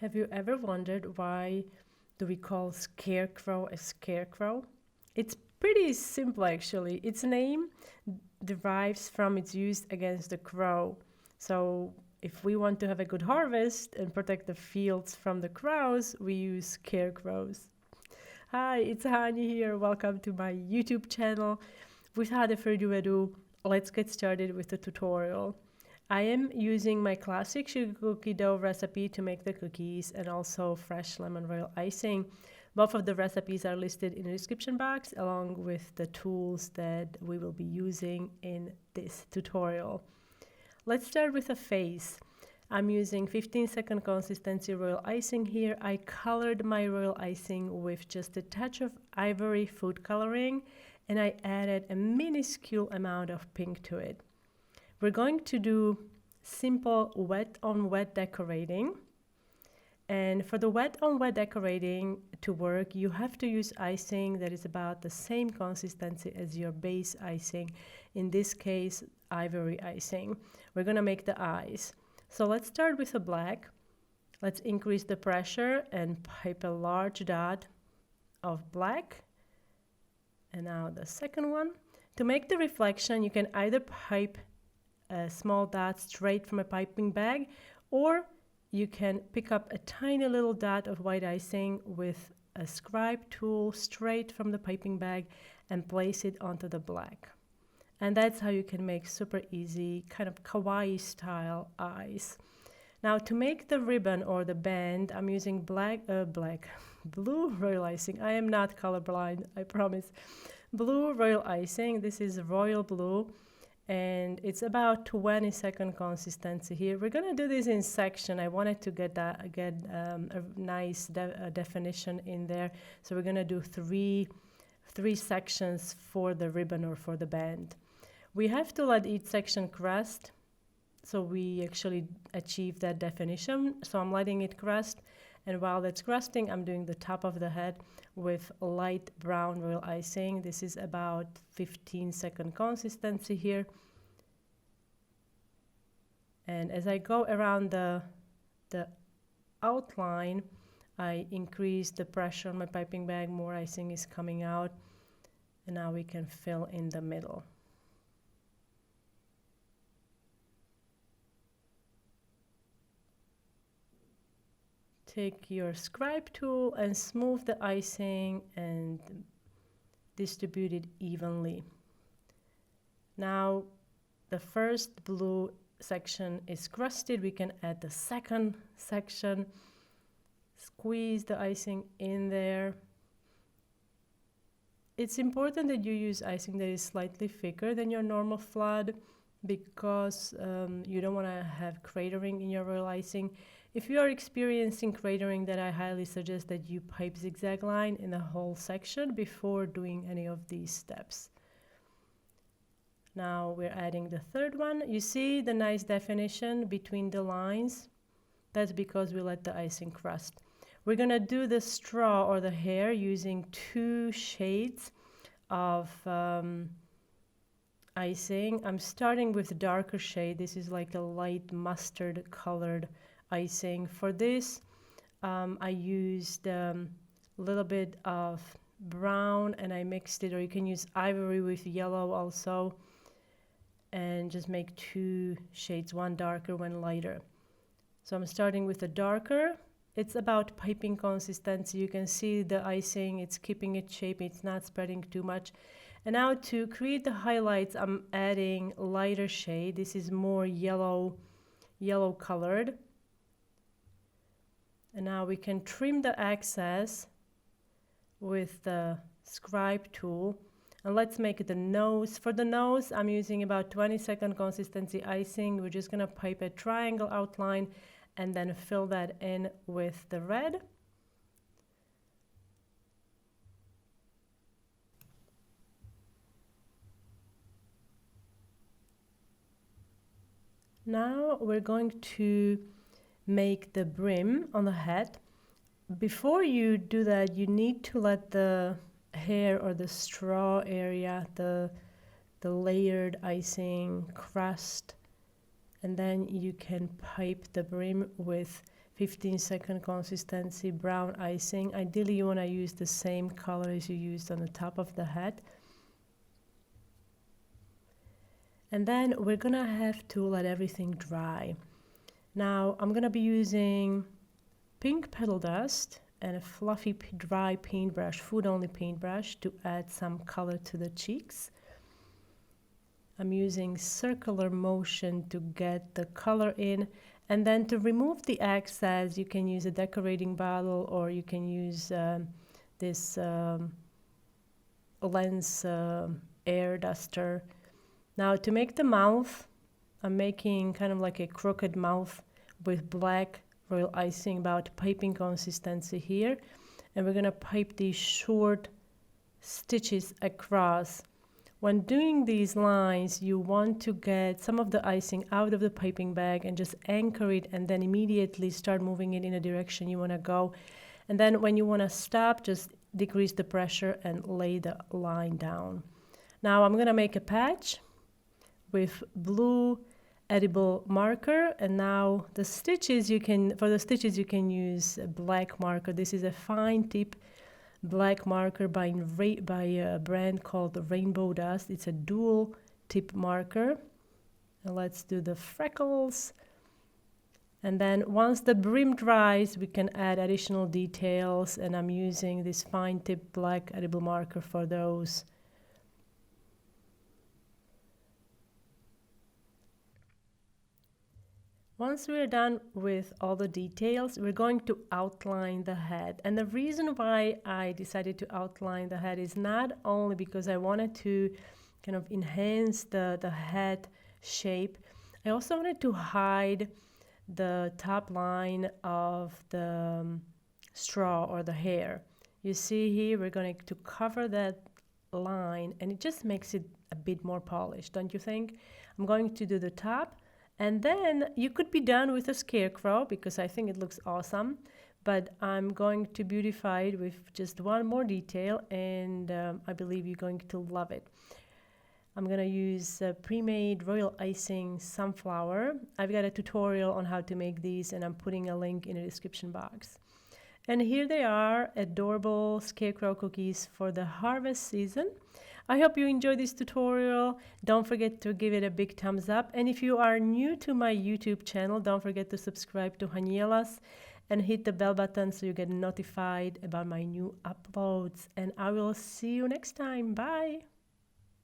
Have you ever wondered why do we call Scarecrow a scarecrow? It's pretty simple actually. Its name derives from its use against the crow. So if we want to have a good harvest and protect the fields from the crows, we use scarecrows. Hi, it's Hani here. Welcome to my YouTube channel. Without further ado, let's get started with the tutorial. I am using my classic sugar cookie dough recipe to make the cookies and also fresh lemon royal icing. Both of the recipes are listed in the description box along with the tools that we will be using in this tutorial. Let's start with a face. I'm using 15-second consistency royal icing here. I colored my royal icing with just a touch of ivory food coloring and I added a minuscule amount of pink to it. We're going to do simple wet on wet decorating. And for the wet on wet decorating to work, you have to use icing that is about the same consistency as your base icing. In this case, ivory icing. We're going to make the eyes. So let's start with a black. Let's increase the pressure and pipe a large dot of black. And now the second one. To make the reflection, you can either pipe a small dot straight from a piping bag, or you can pick up a tiny little dot of white icing with a scribe tool straight from the piping bag and place it onto the black. And that's how you can make super easy, kind of kawaii style eyes. Now to make the ribbon or the band, I'm using blue royal icing. I am not colorblind, I promise. Blue royal icing, this is royal blue. And it's about 20-second consistency here. We're gonna do this in section. I wanted to get a nice definition in there. So we're gonna do three sections for the ribbon or for the band. We have to let each section crust, so we actually achieve that definition. So I'm letting it crust, and while that's crusting, I'm doing the top of the head with light brown royal icing. This is about 15-second consistency here. And as I go around the outline, I increase the pressure on my piping bag, more icing is coming out, and now we can fill in the middle. Take your scribe tool and smooth the icing and distribute it evenly. Now the first blue section is crusted. We can add the second section, squeeze the icing in there. It's important that you use icing that is slightly thicker than your normal flood because you don't want to have cratering in your royal icing. If you are experiencing cratering, then I highly suggest that you pipe zigzag line in the whole section before doing any of these steps. Now we're adding the third one. You see the nice definition between the lines? That's because we let the icing crust. We're gonna do the straw or the hair using 2 shades of icing. I'm starting with the darker shade. This is like a light mustard colored icing. For this, I used a little bit of brown and I mixed it, or you can use ivory with yellow also, and just make 2 shades, one darker, one lighter. So I'm starting with the darker. It's about piping consistency. You can see the icing, it's keeping its shape, it's not spreading too much. And now to create the highlights, I'm adding lighter shade. This is more yellow colored. And now we can trim the excess with the scribe tool. And let's make the nose. For the nose, I'm using about 20-second consistency icing. We're just gonna pipe a triangle outline and then fill that in with the red. Now we're going to make the brim on the head. Before you do that, you need to let the hair or the straw area, the layered icing crust, and then you can pipe the brim with 15-second consistency brown icing. Ideally, you want to use the same color as you used on the top of the hat. And then we're gonna have to let everything dry. Now I'm gonna be using pink petal dust and a fluffy dry paintbrush, food-only paintbrush, to add some color to the cheeks. I'm using circular motion to get the color in, and then to remove the excess, you can use a decorating bottle, or you can use this lens air duster. Now to make the mouth, I'm making kind of like a crooked mouth with black royal icing, about piping consistency here, and we're gonna pipe these short stitches across. When doing these lines, you want to get some of the icing out of the piping bag and just anchor it, and then immediately start moving it in a direction you want to go. And then when you want to stop, just decrease the pressure and lay the line down. Now I'm going to make a patch with blue edible marker, and now the stitches, for the stitches you can use a black marker. This is a fine tip black marker by a brand called Rainbow Dust. It's a dual tip marker. And let's do the freckles. And then once the brim dries, we can add additional details, and I'm using this fine tip black edible marker for those. Once we're done with all the details, we're going to outline the head. And the reason why I decided to outline the head is not only because I wanted to kind of enhance the head shape, I also wanted to hide the top line of the straw or the hair. You see here, we're going to cover that line, and it just makes it a bit more polished, don't you think? I'm going to do the top. And then you could be done with a scarecrow, because I think it looks awesome, but I'm going to beautify it with just one more detail, and I believe you're going to love it. I'm going to use pre-made royal icing sunflower. I've got a tutorial on how to make these, and I'm putting a link in the description box. And here they are, adorable scarecrow cookies for the harvest season. I hope you enjoyed this tutorial. Don't forget to give it a big thumbs up. And if you are new to my YouTube channel, don't forget to subscribe to Hanielas and hit the bell button so you get notified about my new uploads. And I will see you next time. Bye.